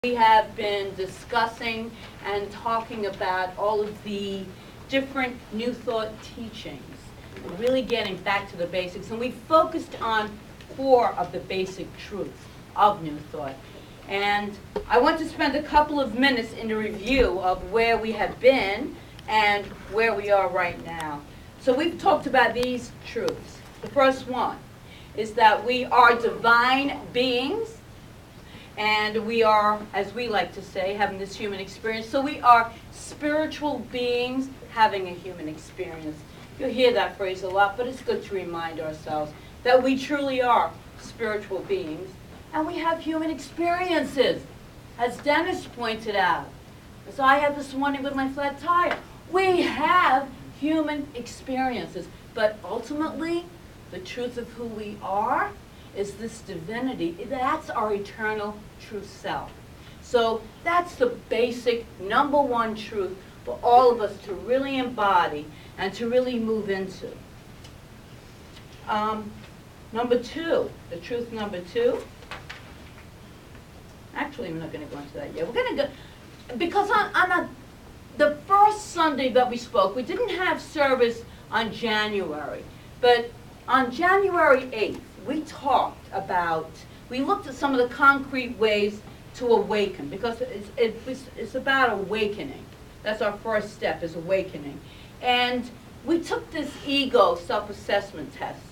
We have been discussing and talking about all of the different New Thought teachings, and really getting back to the basics. And we focused on 4 of the basic truths of New Thought. And I want to spend a couple of minutes in a review of where we have been and where we are right now. So we've talked about these truths. The first one is that we are divine beings, and we are, as we like to say, having this human experience. So we are spiritual beings having a human experience. You'll hear that phrase a lot, but it's good to remind ourselves that we truly are spiritual beings, and we have human experiences, as Dennis pointed out. As I had this morning with my flat tire, we have human experiences, but ultimately, the truth of who we are is this divinity. That's our eternal true self. So that's the basic #1 truth for all of us to really embody and to really move into. Number 2, the truth number 2. Actually, I'm not going to go into that yet. We're going to go, because the first Sunday that we spoke, we didn't have service on January, but on January 8th, we looked at some of the concrete ways to awaken, because it's about awakening. That's our first step, is awakening. And we took this ego self-assessment test,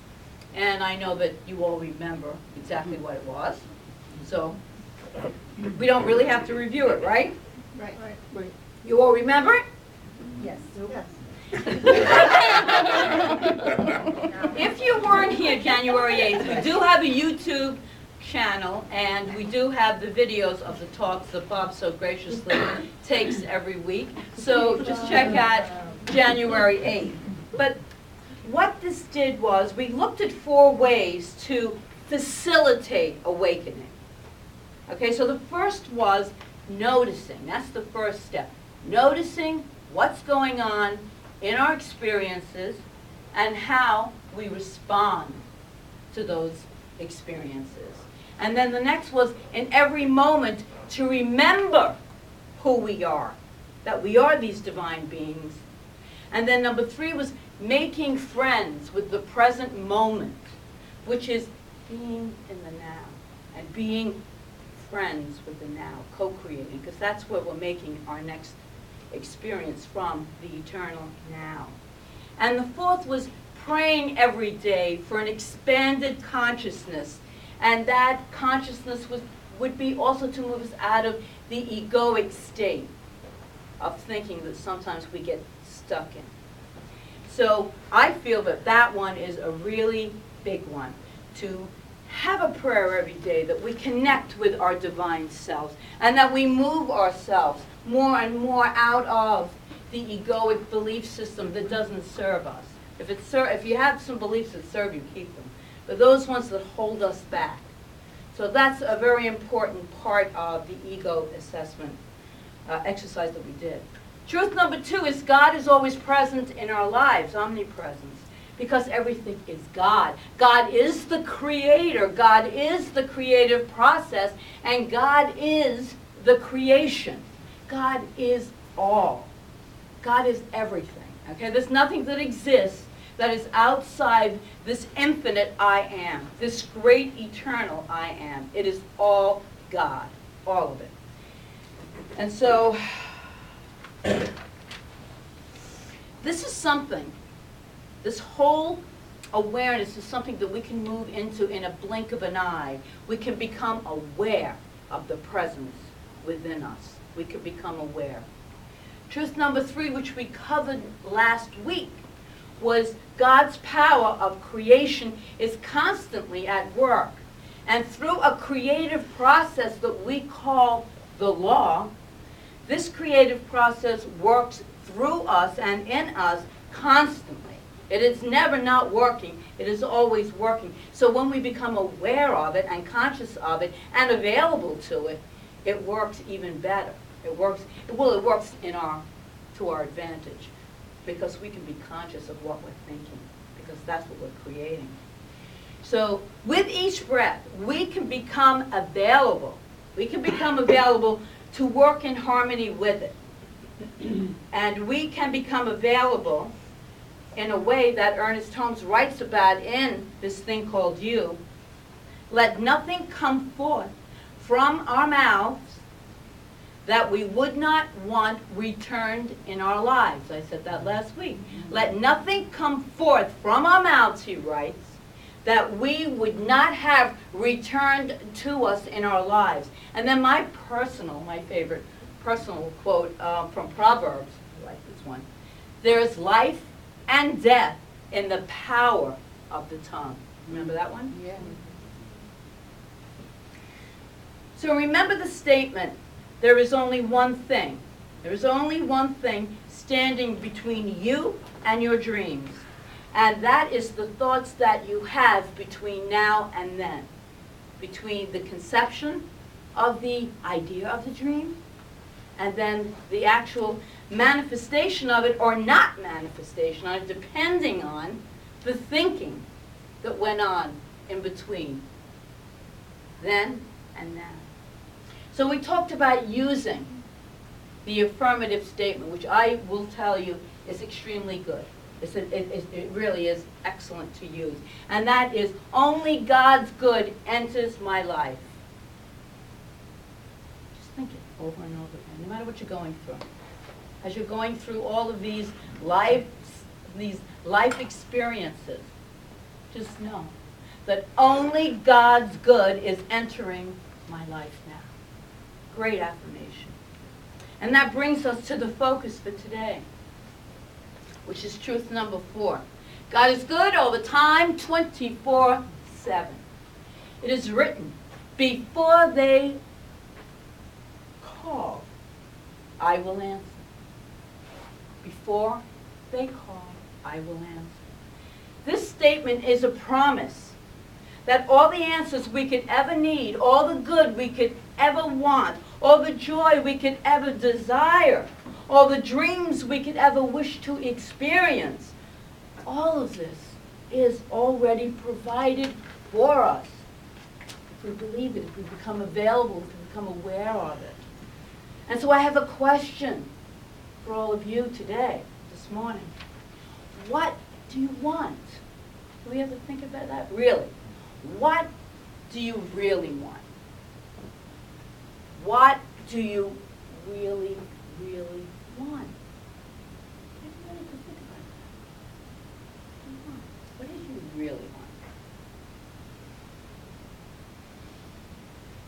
and I know that you all remember exactly what it was. So we don't really have to review it, right? Right. You all remember it? Yes. If you weren't here January 8th, we do have a YouTube channel, and we do have the videos of the talks that Bob so graciously takes every week. So just check out January 8th. But what this did was, we looked at 4 ways to facilitate awakening. Okay, so the first was noticing. That's the first step. Noticing what's going on in our experiences and how we respond to those experiences. And then the next was, in every moment, to remember who we are, that we are these divine beings. And then number 3 was making friends with the present moment, which is being in the now and being friends with the now, co-creating, because that's where we're making our next experience from, the eternal now. And the 4th was praying every day for an expanded consciousness, and that consciousness would be also to move us out of the egoic state of thinking that sometimes we get stuck in. So I feel that that one is a really big one, to have a prayer every day that we connect with our divine selves, and that we move ourselves more and more out of the egoic belief system that doesn't serve us. If you have some beliefs that serve you, keep them. But those ones that hold us back. So that's a very important part of the ego assessment exercise that we did. Truth number 2 is God is always present in our lives, omnipresence, because everything is God. God is the creator. God is the creative process, and God is the creation. God is all. God is everything. Okay, there's nothing that exists that is outside this infinite I am, this great eternal I am. It is all God, all of it. And so, this is something, this whole awareness is something that we can move into in a blink of an eye. We can become aware of the presence within us. We can become aware. Truth number 3, which we covered last week, was God's power of creation is constantly at work. And through a creative process that we call the law, this creative process works through us and in us constantly. It is never not working. It is always working. So when we become aware of it and conscious of it and available to it, it works even better. It works to our advantage, because we can be conscious of what we're thinking, because that's what we're creating. So with each breath, we can become available We can become available to work in harmony with it. And we can become available in a way that Ernest Holmes writes about in this thing called You. Let nothing come forth from our mouths that we would not want returned in our lives. I said that last week. Let nothing come forth from our mouths, he writes, that we would not have returned to us in our lives. And then my favorite personal quote from Proverbs, I like this one. There is life and death in the power of the tongue. Remember that one? Yeah. So remember the statement, there is only one thing. There is only one thing standing between you and your dreams. And that is the thoughts that you have between now and then. Between the conception of the idea of the dream and then the actual manifestation of it or not manifestation of it, depending on the thinking that went on in between then and now. So we talked about using the affirmative statement, which I will tell you is extremely good. It really is excellent to use. And that is, only God's good enters my life. Just think it over and over again, no matter what you're going through. As you're going through all of these life experiences, just know that only God's good is entering my life now. Great affirmation. And that brings us to the focus for today, which is truth number 4. God is good all the time, 24/7. It is written, before they call, I will answer. Before they call, I will answer. This statement is a promise that all the answers we could ever need, all the good we could ever want, all the joy we could ever desire, all the dreams we could ever wish to experience, all of this is already provided for us. If we believe it, if we become available, if we become aware of it. And so I have a question for all of you today, this morning. What do you want? Do we ever think about that? Really? What do you really want? What do you really, really want? Everybody can think about that. What do you really want?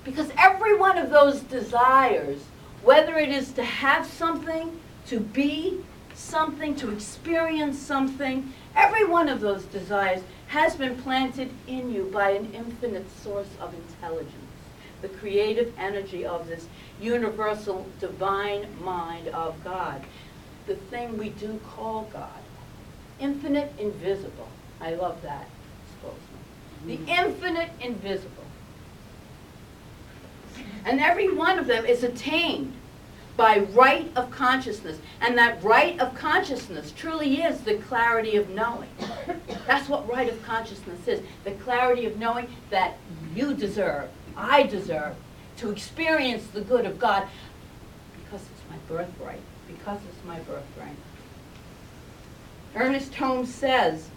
Because every one of those desires, whether it is to have something, to be something, to experience something, every one of those desires has been planted in you by an infinite source of intelligence, the creative energy of this universal divine mind of God, the thing we do call God. Infinite invisible. I love that. The infinite invisible. And every one of them is attained by right of consciousness. And that right of consciousness truly is the clarity of knowing. That's what right of consciousness is. The clarity of knowing that you deserve, I deserve, to experience the good of God because it's my birthright. Because it's my birthright. Ernest Holmes says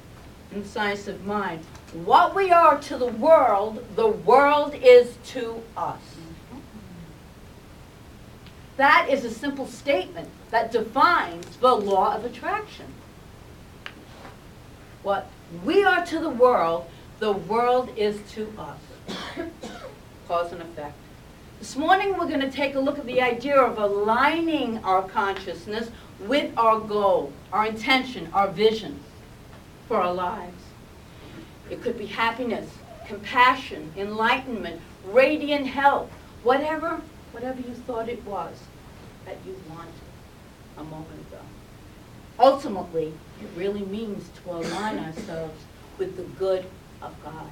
in The Science of Mind, what we are to the world is to us. That is a simple statement that defines the law of attraction. What we are to the world is to us. Cause and effect. This morning we're going to take a look at the idea of aligning our consciousness with our goal, our intention, our vision for our lives. It could be happiness, compassion, enlightenment, radiant health, whatever you thought it was that you wanted a moment ago. Ultimately, it really means to align ourselves with the good of God.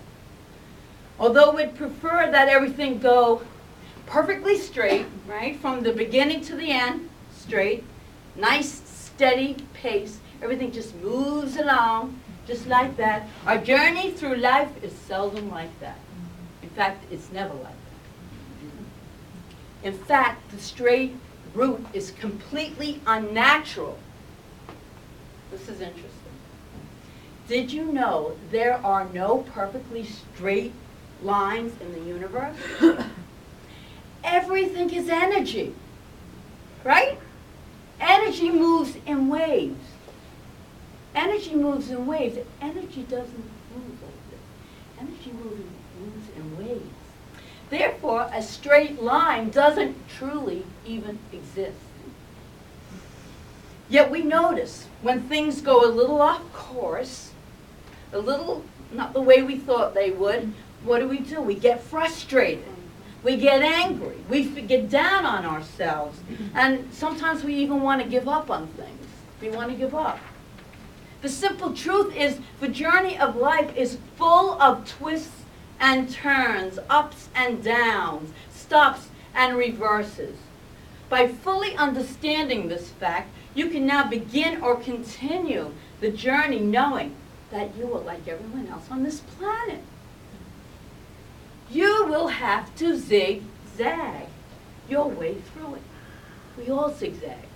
Although we'd prefer that everything go perfectly straight, right, from the beginning to the end, straight, nice, steady pace, everything just moves along, just like that. Our journey through life is seldom like that. In fact, it's never like that. In fact, the straight route is completely unnatural. This is interesting. Did you know there are no perfectly straight lines in the universe? Everything is energy, right? Energy moves in waves. Energy moves in waves. Energy doesn't move like this. Energy moves in waves. Therefore, a straight line doesn't truly even exist. Yet we notice when things go a little off course, a little not the way we thought they would, what do? We get frustrated. We get angry. We get down on ourselves. And sometimes we even want to give up on things. We want to give up. The simple truth is the journey of life is full of twists and turns, ups and downs, stops and reverses. By fully understanding this fact, you can now begin or continue the journey knowing that you are like everyone else on this planet. You will have to zigzag your way through it. We all zigzag.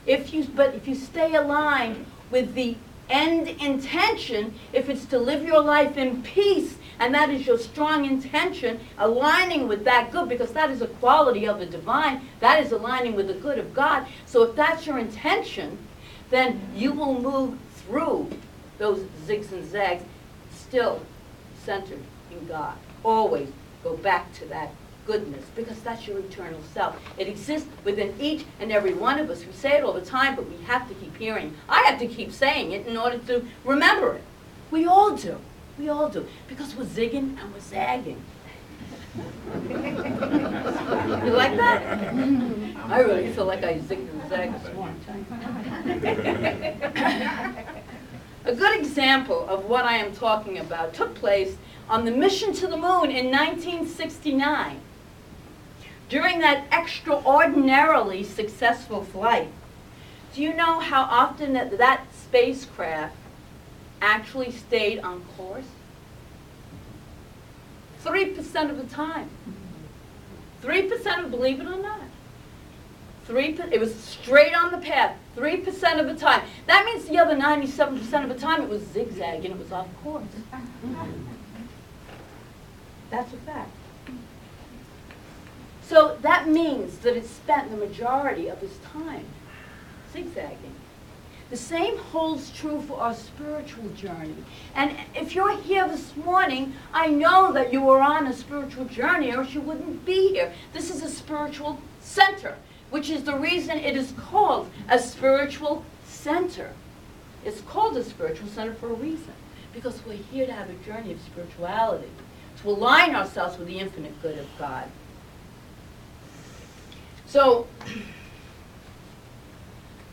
But if you stay aligned with the end intention, if it's to live your life in peace, and that is your strong intention, aligning with that good, because that is a quality of the divine, that is aligning with the good of God. So if that's your intention, then you will move through those zigs and zags, still centered in God. Always go back to that goodness, because that's your eternal self. It exists within each and every one of us. We say it all the time, but we have to keep hearing. I have to keep saying it in order to remember it. We all do. We all do. Because we're zigging and we're zagging. You like that? I really feel like I zigged and zagged this morning. A good example of what I am talking about took place on the mission to the moon in 1969. During that extraordinarily successful flight, do you know how often that spacecraft actually stayed on course? 3% of the time. 3% of, believe it or not. It was straight on the path, 3% of the time. That means the other 97% of the time it was zigzagging, it was off course. That's a fact. So that means that it spent the majority of its time zigzagging. The same holds true for our spiritual journey. And if you're here this morning, I know that you are on a spiritual journey, or else you wouldn't be here. This is a spiritual center, which is the reason it is called a spiritual center. It's called a spiritual center for a reason, because we're here to have a journey of spirituality, to align ourselves with the infinite good of God. So,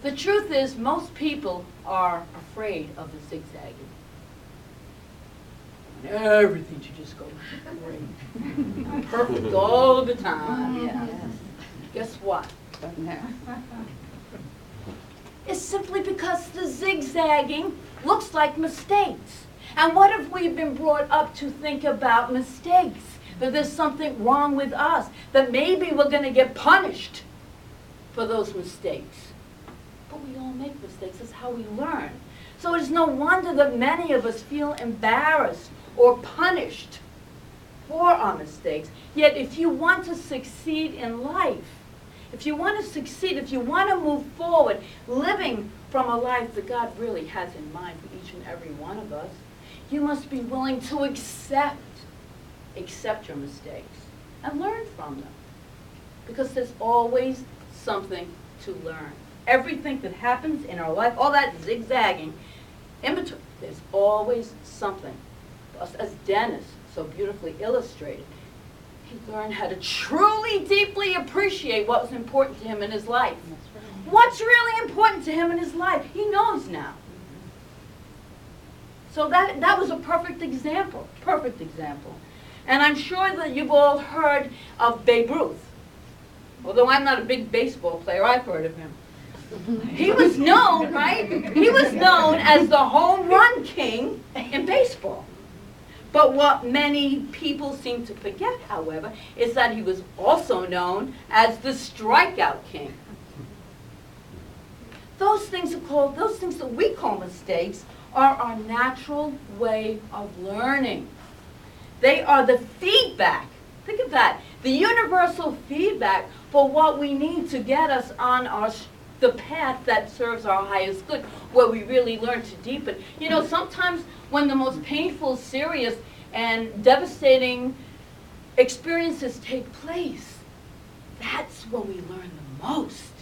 the truth is, most people are afraid of the zigzagging. Everything should just go great. Perfect all the time. Yeah. Guess what? It's simply because the zigzagging looks like mistakes. And what have we been brought up to think about mistakes? That there's something wrong with us, that maybe we're going to get punished for those mistakes. But we all make mistakes. That's how we learn. So it's no wonder that many of us feel embarrassed or punished for our mistakes. Yet if you want to succeed in life, if you want to succeed, if you want to move forward, living from a life that God really has in mind for each and every one of us, you must be willing to accept your mistakes and learn from them. Because there's always something to learn. Everything that happens in our life, all that zigzagging, in between, there's always something. As Dennis so beautifully illustrated, he learned how to truly, deeply appreciate what was important to him in his life. What's really important to him in his life? He knows now. So that was a perfect example. Perfect example. And I'm sure that you've all heard of Babe Ruth. Although I'm not a big baseball player, I've heard of him. He was known, right? He was known as the home run king in baseball. But what many people seem to forget, however, is that he was also known as the strikeout king. Those things that we call mistakes are our natural way of learning. They are the feedback. Think of that. The universal feedback for what we need to get us on the path that serves our highest good, where we really learn to deepen. You know, sometimes when the most painful, serious, and devastating experiences take place, that's when we learn the most.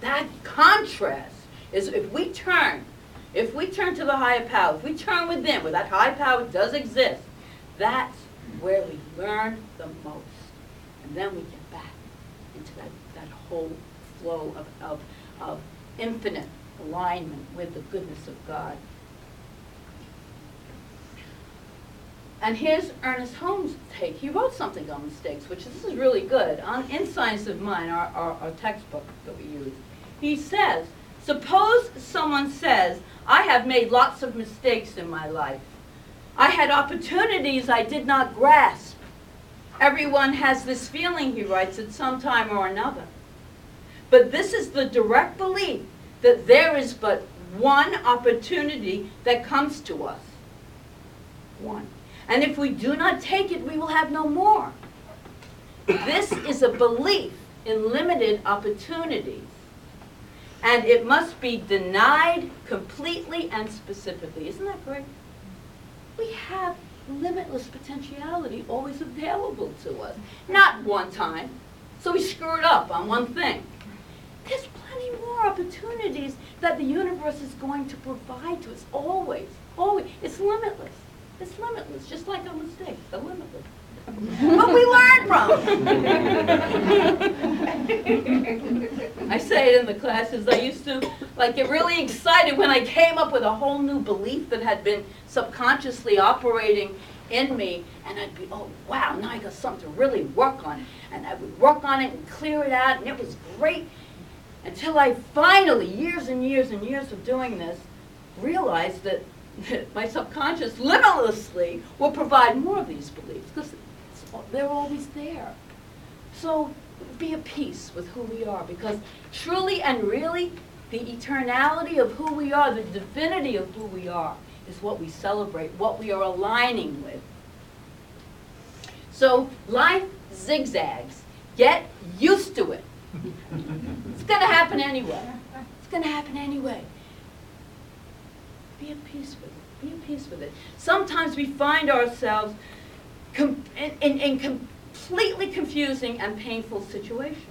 That contrast is if we turn to the higher power, if we turn within, where that high power does exist, that's where we learn the most. And then we get back into that whole flow of infinite alignment with the goodness of God. And here's Ernest Holmes' take. He wrote something on mistakes, which this is really good. In Science of Mind, our textbook that we use, he says, suppose someone says, I have made lots of mistakes in my life. I had opportunities I did not grasp. Everyone has this feeling, he writes, at some time or another. But this is the direct belief that there is but one opportunity that comes to us. One. And if we do not take it, we will have no more. This is a belief in limited opportunities. And it must be denied completely and specifically. Isn't that great? We have limitless potentiality always available to us. Not one time. So we screwed up on one thing. There's plenty more opportunities that the universe is going to provide to us. Always. Always. It's limitless. It's limitless, just like our mistakes. They're limitless. But we learn from. I say it in the classes. I used to get really excited when I came up with a whole new belief that had been subconsciously operating in me, and I'd be, oh wow, now I got something to really work on. And I would work on it and clear it out, and it was great. Until I finally, years and years and years of doing this, realized that my subconscious limitlessly will provide more of these beliefs because they're always there. So be at peace with who we are, because truly and really the eternality of who we are, the divinity of who we are, is what we celebrate, what we are aligning with. So life zigzags. Get used to it. It's going to happen anyway. It's going to happen anyway. Be at peace with it. Be at peace with it. Sometimes we find ourselves in completely confusing and painful situations.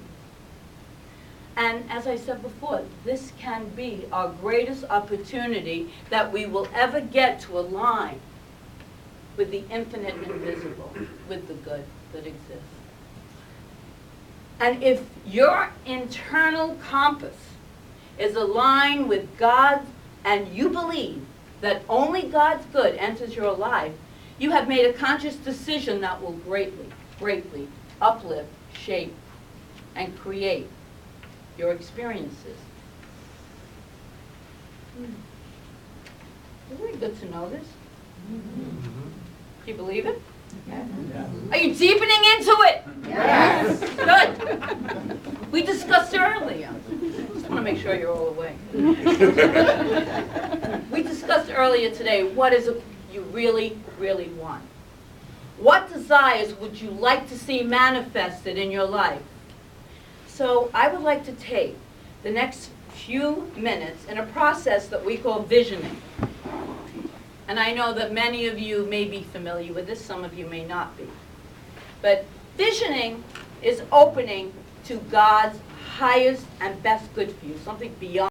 And as I said before, this can be our greatest opportunity that we will ever get to align with the infinite invisible, with the good that exists. And if your internal compass is aligned with God, and you believe that only God's good enters your life, you have made a conscious decision that will greatly, greatly uplift, shape, and create your experiences. Isn't it good to know this? Do you believe it? Yes. Are you deepening into it? Yes. Good. We discussed earlier. Just want to make sure you're all awake. We discussed earlier today, what is it you really, really want? What desires would you like to see manifested in your life? So I would like to take the next few minutes in a process that we call visioning. And I know that many of you may be familiar with this, some of you may not be. But visioning is opening to God's highest and best good for you, something beyond